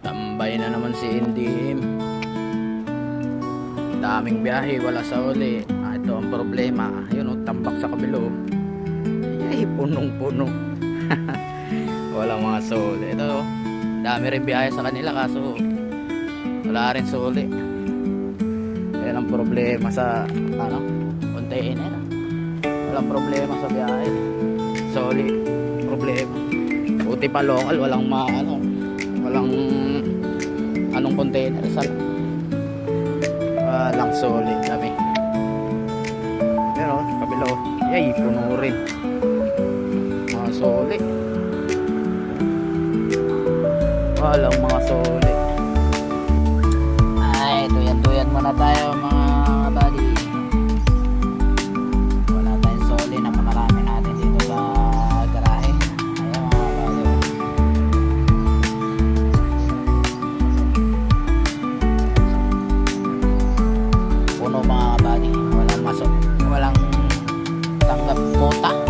Tambay na naman si Indim. Daming biyahe, wala sa uli. Ito ang problema. Yun, tambak sa kabilo. Ay, punong-puno. Walang mga suli. Ito, dami rin biyahe sa kanila kaso wala rin suli. Yan ang problema sa container. Walang problema sa biyahe. Suli, problema. Buti pa local, walang walang anong container sa walang soli kami. Pero kabilo, yay, puno rin mga soli. Walang mga soli. Ay, tuyan-tuyan muna tayo mga kabady. Wala tayong soli, napakarami natin dito sa garahe. Ayan mga kabady. Puno mga kabady, walang tanggap kota.